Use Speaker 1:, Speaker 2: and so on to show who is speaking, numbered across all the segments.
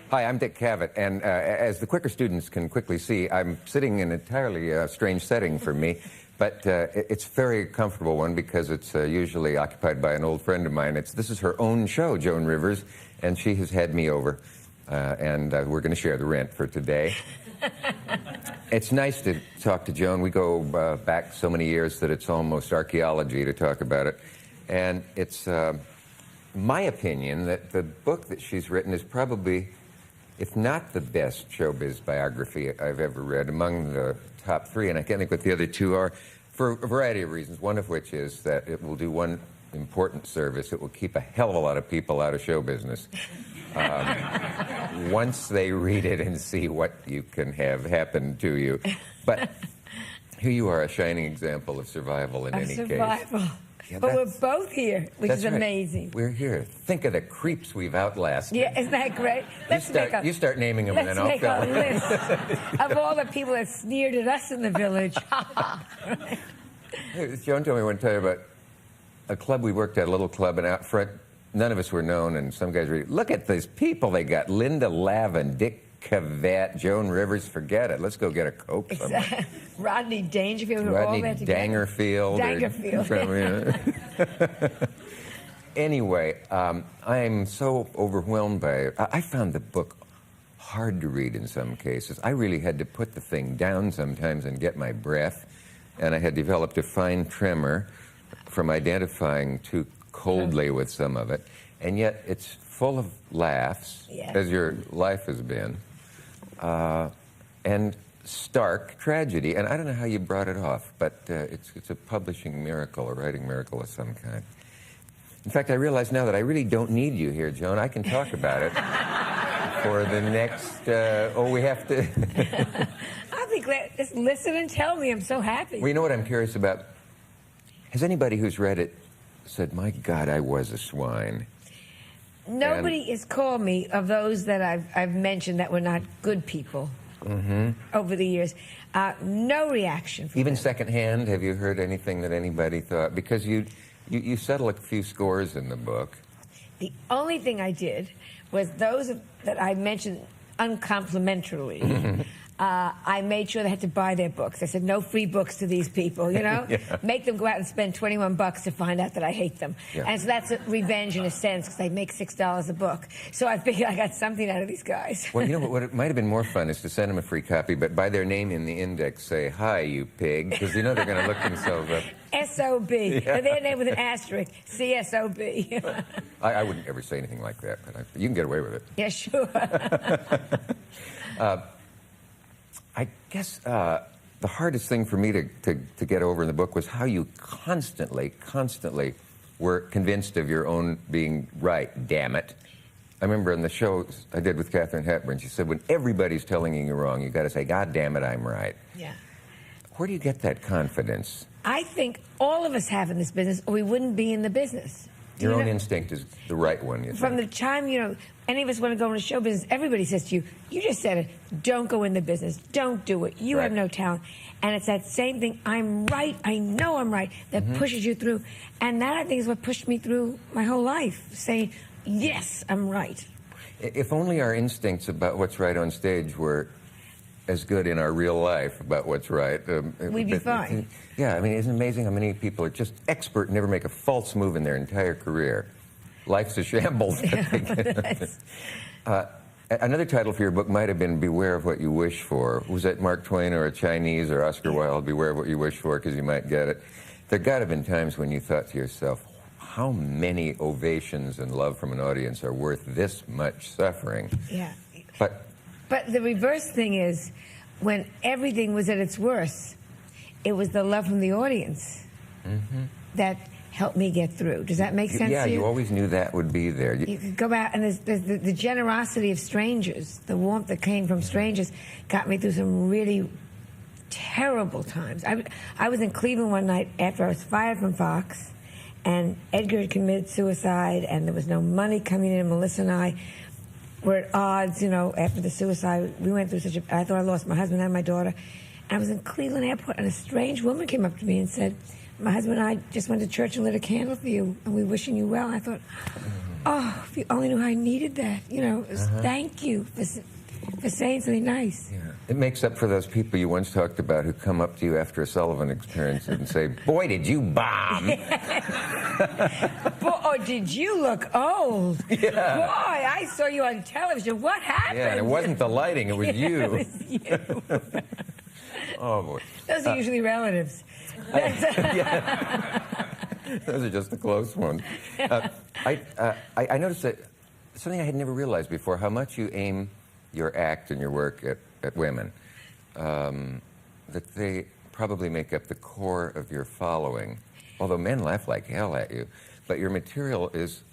Speaker 1: Hi, I'm Dick Cavett, and as the quicker students can quickly see, I'm sitting in an entirely strange setting for me, but it's a very comfortable one because it's usually occupied by an old friend of mine. This is her own show, Joan Rivers, and she has had me over, and we're going to share the rent for today. It's nice to talk to Joan. We go back so many years that it's almost archaeology to talk about it, and it's my opinion that the book that she's written is probably, if not the best showbiz biography I've ever read, among the top three, and I can't think what the other two are, for a variety of reasons, one of which is that it will do one important service. It will keep a hell of a lot of people out of show business. Once they read it and see what you can have happen to you. But here you are, a shining example of survival in any case.
Speaker 2: Survival. Yeah, but we're both here, which is amazing.
Speaker 1: Right. We're here. Think of the creeps we've outlasted.
Speaker 2: Yeah, isn't that great?
Speaker 1: You start naming them, and then I'll tell you.
Speaker 2: Let's make a list of all the people that sneered at us in the village.
Speaker 1: Hey, Joan told me one time about a club we worked at, a little club, and out front, none of us were known, and some guys were, look at these people they got. Linda Lavin, Dick Cavett, Joan Rivers, forget it. Let's go get a Coke somewhere.
Speaker 2: Rodney Dangerfield,
Speaker 1: Rodney Dangerfield. Anyway, I'm so overwhelmed by it. I found the book hard to read in some cases. I really had to put the thing down sometimes and get my breath, and I had developed a fine tremor from identifying too coldly with some of it, and yet it's full of laughs, as your life has been, and stark tragedy. And I don't know how you brought it off, but it's a publishing miracle, a writing miracle of some kind. In fact, I realize now that I really don't need you here, Joan. I can talk about it for the next, we have to...
Speaker 2: I'll be glad. Just listen and tell me. I'm so happy.
Speaker 1: Well, you know what I'm curious about? Has anybody who's read it said, my God, I was a swine?
Speaker 2: Nobody has called me, of those that I've mentioned that were not good people over the years. No reaction from
Speaker 1: Even
Speaker 2: them.
Speaker 1: secondhand, have you heard anything that anybody thought? Because you settle a few scores in the book.
Speaker 2: The only thing I did was those that I mentioned uncomplimentarily. I made sure they had to buy their books. I said, no free books to these people, you know? Make them go out and spend $21 to find out that I hate them. And so that's a revenge in a sense, because they make $6 a book. So I figured I got something out of these guys.
Speaker 1: Well, you know what it might have been more fun is to send them a free copy, but by their name in the index say, hi, you pig, because you know they're going to look themselves up.
Speaker 2: S.O.B. Their name with an asterisk, C.S.O.B.
Speaker 1: I wouldn't ever say anything like that, but you can get away with it.
Speaker 2: Yeah, sure.
Speaker 1: I guess the hardest thing for me to get over in the book was how you constantly were convinced of your own being right, damn it. I remember in the shows I did with Katharine Hepburn, she said, when everybody's telling you you're wrong, you got to say, God damn it, I'm right.
Speaker 2: Yeah. Where
Speaker 1: do you get that confidence?
Speaker 2: I think all of us have in this business, or we wouldn't be in the business.
Speaker 1: Your own instinct is the right one, you think.
Speaker 2: From the time, you know, any of us want to go into show business, everybody says to you, you just said it, don't go in the business, don't do it, you have no talent. And it's that same thing, I'm right, I know I'm right, that pushes you through. And that, I think, is what pushed me through my whole life, saying, yes, I'm right.
Speaker 1: If only our instincts about what's right on stage were as good in our real life about what's right.
Speaker 2: We'd be fine.
Speaker 1: Yeah, I mean, isn't it amazing how many people are just expert and never make a false move in their entire career? Life's a shambles. Another title for your book might have been Beware of What You Wish For. Was that Mark Twain or a Chinese or Oscar Wilde, Beware of What You Wish For, because you might get it? There got to have been times when you thought to yourself, how many ovations and love from an audience are worth this much suffering?
Speaker 2: Yeah.
Speaker 1: But
Speaker 2: the reverse thing is, when everything was at its worst, it was the love from the audience that helped me get through. Does that make sense to you?
Speaker 1: Yeah, you always knew that would be there.
Speaker 2: You could go out, and there's the generosity of strangers, the warmth that came from strangers, got me through some really terrible times. I was in Cleveland one night after I was fired from Fox, and Edgar had committed suicide, and there was no money coming in. Melissa and I were at odds, you know, after the suicide. We went through I thought I lost my husband and my daughter. And I was in Cleveland Airport, and a strange woman came up to me and said, my husband and I just went to church and lit a candle for you, and we're wishing you well. And I thought, oh, if you only knew I needed that. You know, thank you for saying something nice.
Speaker 1: Yeah. It makes up for those people you once talked about who come up to you after a Sullivan experience and say, boy, did you bomb.
Speaker 2: Boy, did you look old.
Speaker 1: Yeah.
Speaker 2: Boy, I saw you on television. What happened?
Speaker 1: Yeah, and it wasn't the lighting, it was you.
Speaker 2: It was you.
Speaker 1: Oh, boy.
Speaker 2: Those are usually relatives.
Speaker 1: Yeah. Those are just the close ones. I noticed that something I had never realized before, how much you aim your act and your work at women, that they probably make up the core of your following, although men laugh like hell at you, but your material is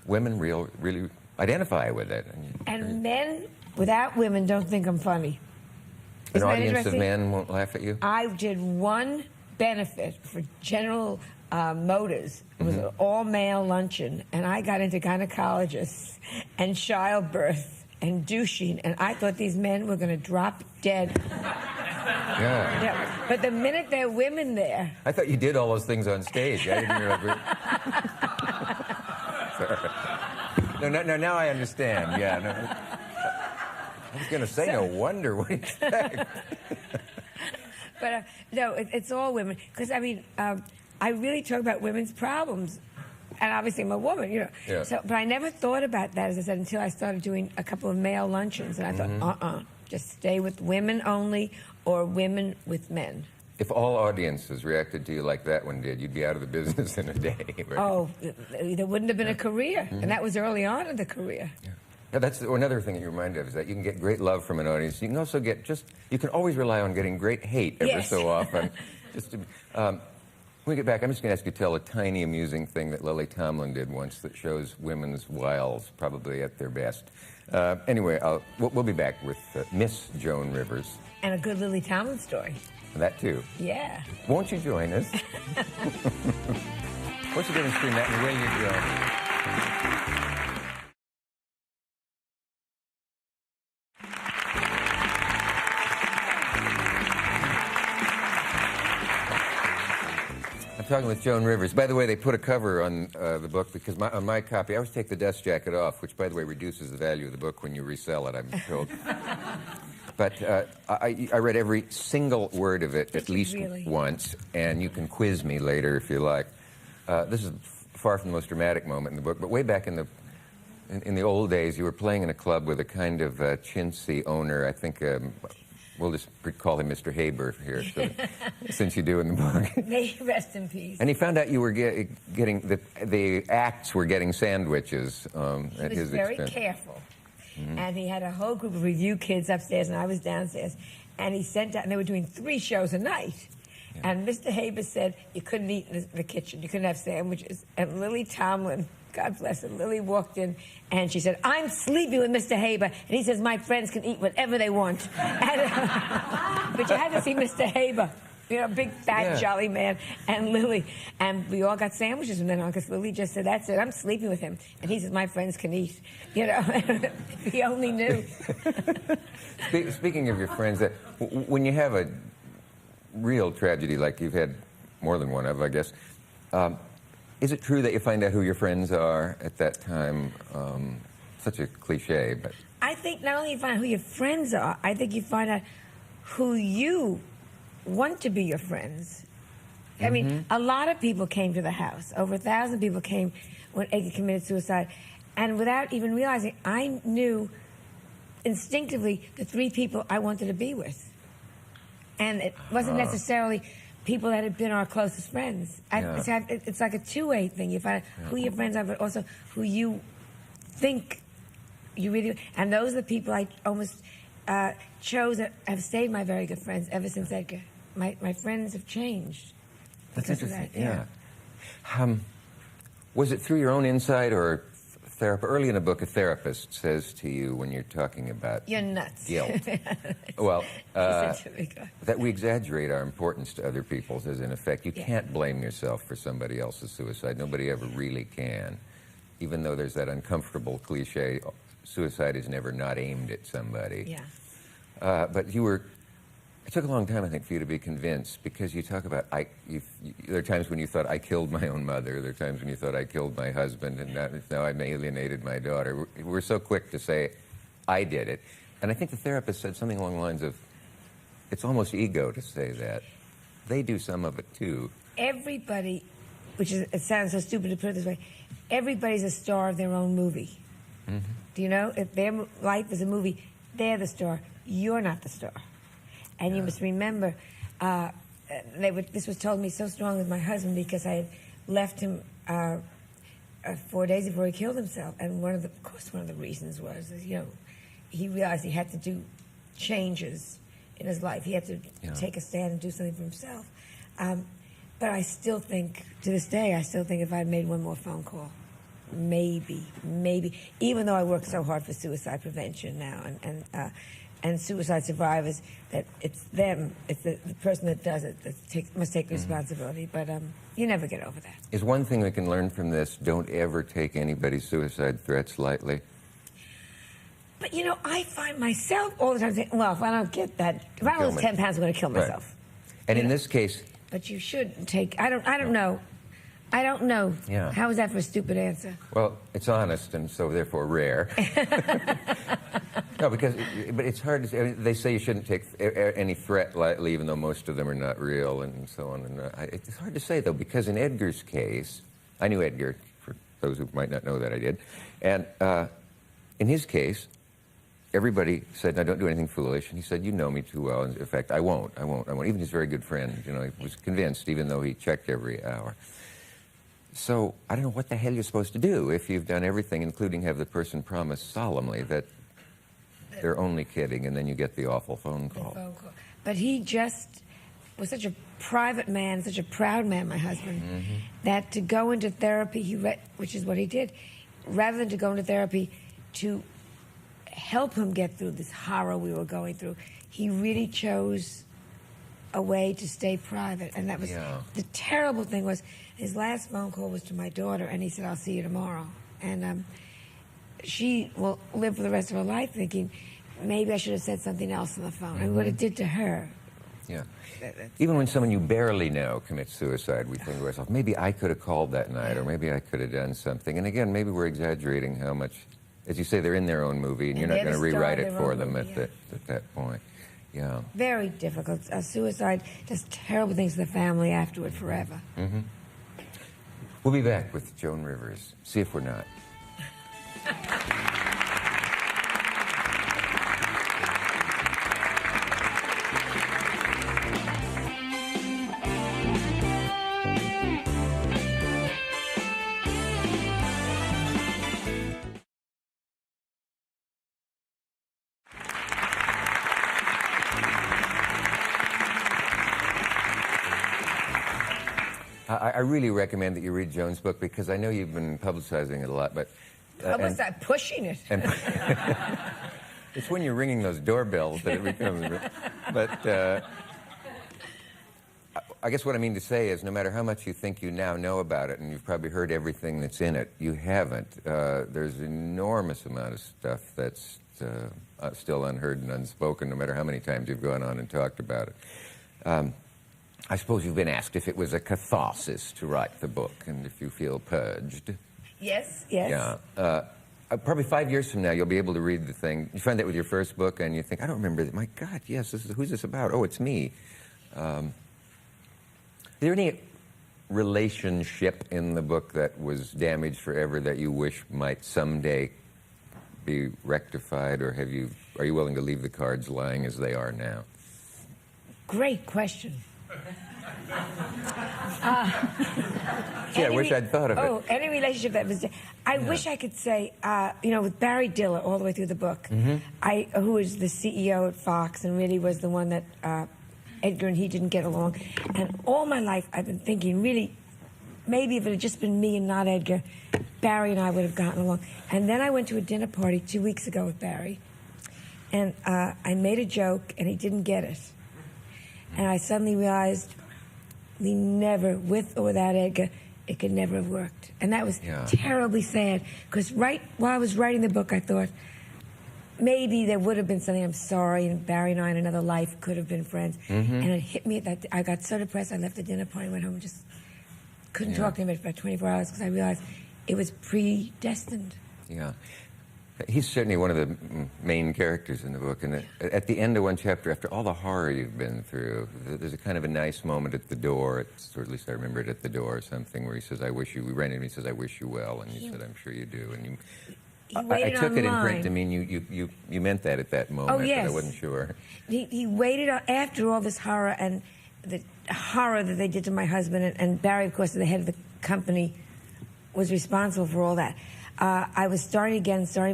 Speaker 1: women really identify with it.
Speaker 2: And men, without women, don't think I'm funny.
Speaker 1: An audience of men won't laugh at you?
Speaker 2: I did one benefit for General Motors. It was an all-male luncheon, and I got into gynecologists and childbirth and douching, and I thought these men were going to drop dead.
Speaker 1: Yeah.
Speaker 2: But the minute there are women there...
Speaker 1: I thought you did all those things on stage. I didn't realize... No, now I understand. Yeah, no. I was going to say, no wonder. What do you expect?
Speaker 2: But no, it's all women. Because, I mean, I really talk about women's problems. And obviously I'm a woman, you know.
Speaker 1: Yeah.
Speaker 2: So, but I never thought about that, as I said, until I started doing a couple of male luncheons. And I thought, just stay with women only or women with men.
Speaker 1: If all audiences reacted to you like that one did, you'd be out of the business in a day. Right?
Speaker 2: Oh, there wouldn't have been a career. And that was early on in the career.
Speaker 1: Yeah. Now, that's another thing that you remind of, is that you can get great love from an audience. You can also get you can always rely on getting great hate ever so often. When we get back, I'm just going to ask you to tell a tiny, amusing thing that Lily Tomlin did once that shows women's wiles, probably at their best. Anyway, we'll be back with Miss Joan Rivers.
Speaker 2: And a good Lily Tomlin story.
Speaker 1: That, too.
Speaker 2: Yeah.
Speaker 1: Won't you join us? What's the difference between that and Will You Joan? I'm talking with Joan Rivers. By the way, they put a cover on the book because on my copy, I always take the dust jacket off, which, by the way, reduces the value of the book when you resell it, I'm told. But I read every single word of it at least once, and you can quiz me later if you like. This is far from the most dramatic moment in the book, but way back in the old days, you were playing in a club with a kind of chintzy owner. I think we'll just call him Mr. Haber here, since you do in the book.
Speaker 2: May he rest in peace.
Speaker 1: And he found out you were getting the acts were getting sandwiches at his expense.
Speaker 2: He was very careful. And he had a whole group of review kids upstairs, and I was downstairs. And he sent out, and they were doing 3 shows a night. Yeah. And Mr. Haber said you couldn't eat in the kitchen. You couldn't have sandwiches. And Lily Tomlin, God bless her, Lily walked in, and she said, I'm sleeping with Mr. Haber. And he says, my friends can eat whatever they want. And, but you had to see Mr. Haber. You know, big, fat, jolly man, and Lily. And we all got sandwiches from then on, because Lily just said, that's it, I'm sleeping with him. And he says, my friends can eat. You know, he only knew.
Speaker 1: Speaking of your friends, when you have a real tragedy like you've had more than one of, I guess, is it true that you find out who your friends are at that time? Such a cliche, but...
Speaker 2: I think not only you find out who your friends are, I think you find out who you want to be your friends. I mean, a lot of people came to the house. Over 1,000 people came when Edgar committed suicide. And without even realizing, I knew instinctively the 3 people I wanted to be with. And it wasn't necessarily people that had been our closest friends. It's like a two-way thing. You find out who your friends are, but also who you think you really... And those are the people I almost chose that have stayed my very good friends ever since Edgar. My friends have changed.
Speaker 1: That's interesting. Was it through your own insight or therapy? Early in the book, a therapist says to you when you're talking about
Speaker 2: you're nuts.
Speaker 1: Guilt. Well, that we exaggerate our importance to other people, says in effect, you can't blame yourself for somebody else's suicide. Nobody ever really can. Even though there's that uncomfortable cliche, suicide is never not aimed at somebody.
Speaker 2: Yeah.
Speaker 1: But you were It took a long time, I think, for you to be convinced, because you talk about, there are times when you thought, I killed my own mother. There are times when you thought, I killed my husband, and now I've alienated my daughter. We're so quick to say, I did it. And I think the therapist said something along the lines of, it's almost ego to say that. They do some of it, too.
Speaker 2: Everybody, it sounds so stupid to put it this way, everybody's a star of their own movie. Mm-hmm. Do you know? If their life is a movie, they're the star. You're not the star. And you must remember, this was told me so strong with my husband, because I had left him 4 days before he killed himself. And of course, one of the reasons was, he realized he had to do changes in his life. He had to take a stand and do something for himself. But I still think, to this day, if I'd made one more phone call, maybe, even though I work so hard for suicide prevention now and suicide survivors, that it's them, it's the person that does it that must take responsibility. But you never get over that.
Speaker 1: Is one thing we can learn from this, don't ever take anybody's suicide threats lightly?
Speaker 2: But, I find myself all the time saying, well, if I don't get that, if I don't lose 10 pounds, I'm going to kill myself.
Speaker 1: Right. And in this case...
Speaker 2: But you shouldn't take... I don't know. I don't know.
Speaker 1: Yeah.
Speaker 2: How is that for a stupid answer?
Speaker 1: Well, it's honest and so therefore rare. No, but it's hard to say. I mean, they say you shouldn't take any threat lightly, even though most of them are not real and so on. And it's hard to say, though, because in Edgar's case, I knew Edgar, for those who might not know that I did, and in his case, everybody said, no, don't do anything foolish. And he said, you know me too well. And in fact, I won't. Even his very good friend, he was convinced, even though he checked every hour. So I don't know what the hell you're supposed to do if you've done everything, including have the person promise solemnly that they're only kidding, and then you get the awful phone call.
Speaker 2: But he just was such a private man, such a proud man, my husband, that to go into therapy, which is what he did, rather than to go into therapy to help him get through this horror we were going through, he really chose a way to stay private. And that was the terrible thing was his last phone call was to my daughter, and he said, I'll see you tomorrow. And she will live for the rest of her life thinking, maybe I should have said something else on the phone. And what it did to her.
Speaker 1: Yeah. Even when someone you barely know commits suicide, we think to ourselves, maybe I could have called that night, or maybe I could have done something. And again, maybe we're exaggerating how much, as you say, they're in their own movie, and you're not going to rewrite it for them at that point. Yeah. Very
Speaker 2: difficult. Suicide does terrible things to the family afterward forever.
Speaker 1: Mm-hmm. We'll be back with Joan Rivers. See if we're not. I really recommend that you read Joan's book, because I know you've been publicizing it a lot, but...
Speaker 2: pushing it.
Speaker 1: It's when you're ringing those doorbells that it becomes... But I guess what I mean to say is, no matter how much you think you now know about it, and you've probably heard everything that's in it, you haven't. There's an enormous amount of stuff that's still unheard and unspoken, no matter how many times you've gone on and talked about it. I suppose you've been asked if it was a catharsis to write the book, and if you feel purged.
Speaker 2: Yes.
Speaker 1: Yeah. Probably 5 years from now, you'll be able to read the thing. You find that with your first book, and you think, I don't remember that. My God, yes, who's this about? Oh, it's me. Is there any relationship in the book that was damaged forever that you wish might someday be rectified, or are you willing to leave the cards lying as they are now?
Speaker 2: Great question.
Speaker 1: I wish I'd thought of it.
Speaker 2: Oh, any relationship that was... I wish I could say, with Barry Diller all the way through the book, who was the CEO at Fox and really was the one that Edgar and he didn't get along. And all my life I've been thinking, really, maybe if it had just been me and not Edgar, Barry and I would have gotten along. And then I went to a dinner party 2 weeks ago with Barry, and I made a joke, and he didn't get it. And I suddenly realized we never, with or without Edgar, it could never have worked. And that was terribly sad, because right while I was writing the book, I thought, maybe there would have been something, I'm sorry, and Barry and I in another life could have been friends. And it hit me that I got so depressed, I left the dinner party, went home, and just couldn't talk to him for about 24 hours because I realized it was predestined.
Speaker 1: Yeah. He's certainly one of the main characters in the book, and at the end of one chapter, after all the horror you've been through, there's a kind of a nice moment at the door, or at least I remember it at the door or something, where he says, we ran in and he says, I wish you well, and you said, I'm sure you do. And I took it in print to mean you meant that at that moment, but I wasn't sure.
Speaker 2: He waited after all this horror and the horror that they did to my husband, and Barry, of course, the head of the company, was responsible for all that. I was starting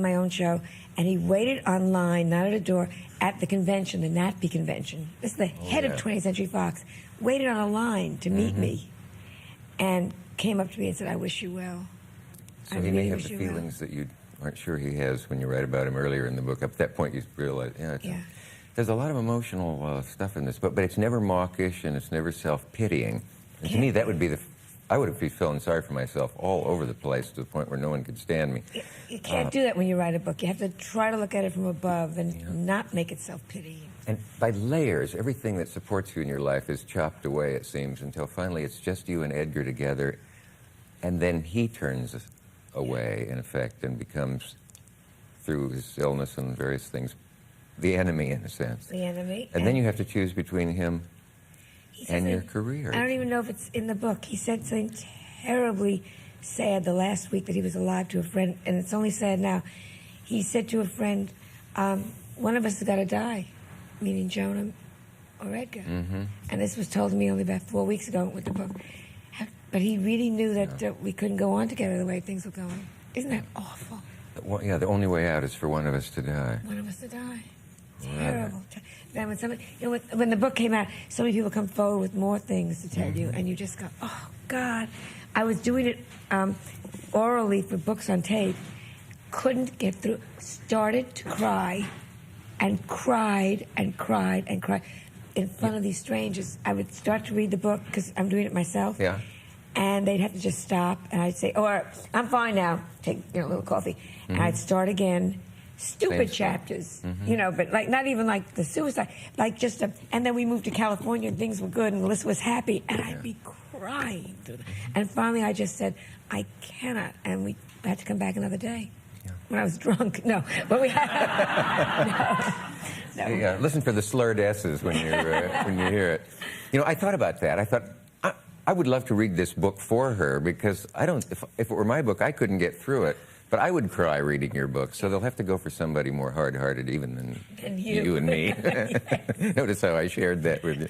Speaker 2: my own show, and he waited online, not at a door, at the convention, the NATPE convention. This is the head of 20th Century Fox. Waited on a line to meet me, and came up to me and said, I wish you well.
Speaker 1: So he may have the feelings that you aren't sure he has when you write about him earlier in the book. Up to that point, you realize, there's a lot of emotional stuff in this book, but it's never mawkish and it's never self-pitying. And to me, that would be I would be feeling sorry for myself all over the place to the point where no one could stand me.
Speaker 2: You can't do that when you write a book. You have to try to look at it from above and not make it self-pitying.
Speaker 1: And by layers, everything that supports you in your life is chopped away, it seems, until finally it's just you and Edgar together, and then he turns away, in effect, and becomes, through his illness and various things, the enemy, in a sense.
Speaker 2: The enemy.
Speaker 1: And then you have to choose between him and your career.
Speaker 2: I don't even know if it's in the book. He said something terribly sad the last week that he was alive to a friend, and it's only sad now. He said to a friend, one of us has got to die, meaning Joan or Edgar. And this was told to me only about 4 weeks ago with the book. But he really knew that we couldn't go on together the way things were going. Isn't that awful?
Speaker 1: Well, yeah, the only way out is for one of us to die.
Speaker 2: One of us to die. Terrible. Then when the book came out, so many people come forward with more things to tell you, and you just go, oh, God. I was doing it orally for books on tape, couldn't get through, started to cry, and cried and cried and cried in front of these strangers. I would start to read the book, because I'm doing it myself, and they'd have to just stop, and I'd say, oh, I'm fine now, take a little coffee, and I'd start again. Stupid chapters, but not even like the suicide, and then we moved to California and things were good and Melissa was happy, and I'd be crying through them. And finally I just said, I cannot, and we had to come back another day. When I was drunk, no, but we had, no.
Speaker 1: Yeah, listen for the slurred S's when you hear it. I thought about that. I thought, I would love to read this book for her, because if it were my book, I couldn't get through it. But I would cry reading your book, so they'll have to go for somebody more hard-hearted even than you and me. Notice how I shared that with you.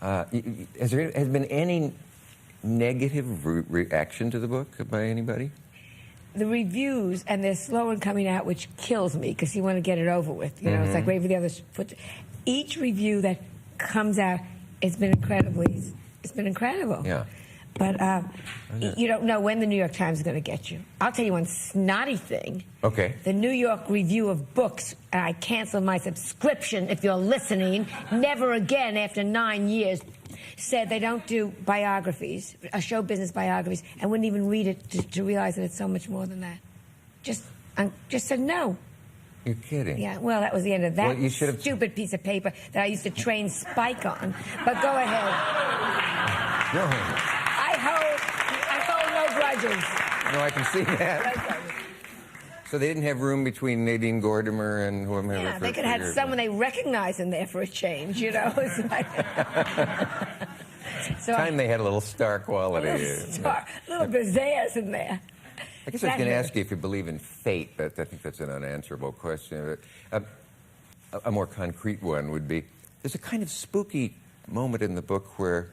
Speaker 1: Has there been any negative reaction to the book by anybody?
Speaker 2: The reviews, and they're slow in coming out, which kills me, because you want to get it over with. It's like wait for the others. Each review that comes out, it's been incredible.
Speaker 1: Yeah.
Speaker 2: But you don't know when the New York Times is going to get you. I'll tell you one snotty thing.
Speaker 1: Okay.
Speaker 2: The New York Review of Books, I canceled my subscription, if you're listening, never again after 9 years, said they don't do biographies, show business biographies, and wouldn't even read it to realize that it's so much more than that. Just said no.
Speaker 1: You're kidding.
Speaker 2: Yeah, well, that was the end of that
Speaker 1: well,
Speaker 2: stupid piece of paper that I used to train Spike on. But go ahead.
Speaker 1: No.
Speaker 2: I hold no grudges.
Speaker 1: No, I can see that. So they didn't have room between Nadine Gordimer and whoever.
Speaker 2: Yeah, they could have had someone they recognize in there for a change, It's like...
Speaker 1: Time they had a little star quality.
Speaker 2: A little pizzazz in there.
Speaker 1: I guess I was going to ask you if you believe in fate, but I think that's an unanswerable question. A more concrete one would be, there's a kind of spooky moment in the book where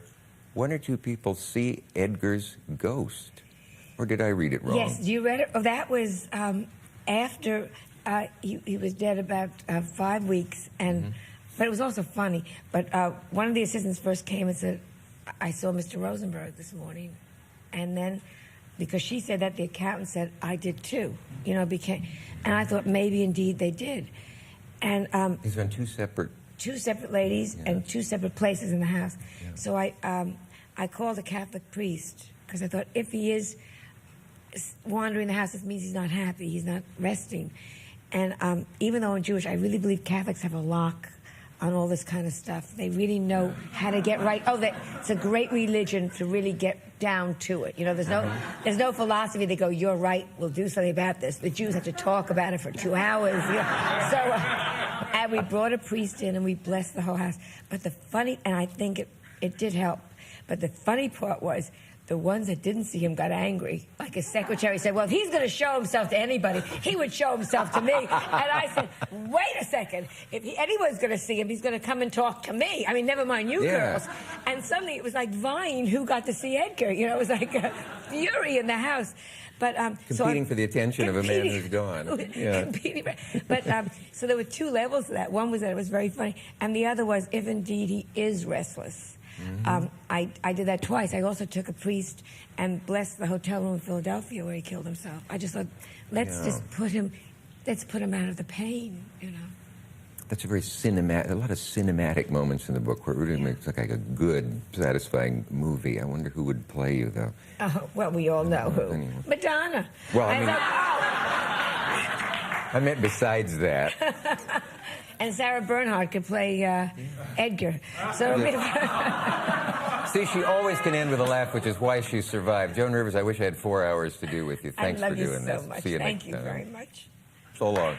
Speaker 1: one or two people see Edgar's ghost. Or did I read it wrong?
Speaker 2: Yes, you read it? Oh, that was after he was dead about 5 weeks, and but it was also funny. But one of the assistants first came and said, I saw Mr. Rosenberg this morning. And then, because she said that, the accountant said, I did too. And I thought maybe indeed they did. And
Speaker 1: these are on two separate
Speaker 2: ladies and two separate places in the house. Yeah. So I called a Catholic priest, because I thought if he is wandering the house, it means he's not happy, he's not resting. And even though I'm Jewish, I really believe Catholics have a lock on all this kind of stuff. They really know how to get right. Oh, it's a great religion to really get down to it. You know, there's no philosophy. They go, you're right, we'll do something about this. The Jews have to talk about it for 2 hours. You know? So, and we brought a priest in and we blessed the whole house. But the funny, and I think it did help, but the funny part was, the ones that didn't see him got angry. Like his secretary said, well, if he's going to show himself to anybody, he would show himself to me. And I said, wait a second. If anyone's going to see him, he's going to come and talk to me. I mean, never mind you girls. And suddenly it was like Vine who got to see Edgar. You know, it was like a fury in the house. But
Speaker 1: competing for the attention of a man who's gone. Yeah.
Speaker 2: But so there were 2 levels to that. One was that it was very funny, and the other was if indeed he is restless. I did that twice. I also took a priest and blessed the hotel room in Philadelphia where he killed himself. I just thought, let's put him out of the pain, you know.
Speaker 1: That's a very cinematic, a lot of cinematic moments in the book where it really makes like a good, satisfying movie. I wonder who would play you, though.
Speaker 2: Oh, well, we all know who.
Speaker 1: Anyway.
Speaker 2: Madonna.
Speaker 1: Well, I meant besides that.
Speaker 2: And Sarah Bernhardt could play Edgar. So
Speaker 1: See, she always can end with a laugh, which is why she survived. Joan Rivers, I wish I had 4 hours to do with you. Thanks for doing this.
Speaker 2: I love you so much.
Speaker 1: See you
Speaker 2: Thank
Speaker 1: next
Speaker 2: you
Speaker 1: time.
Speaker 2: very much.
Speaker 1: So long.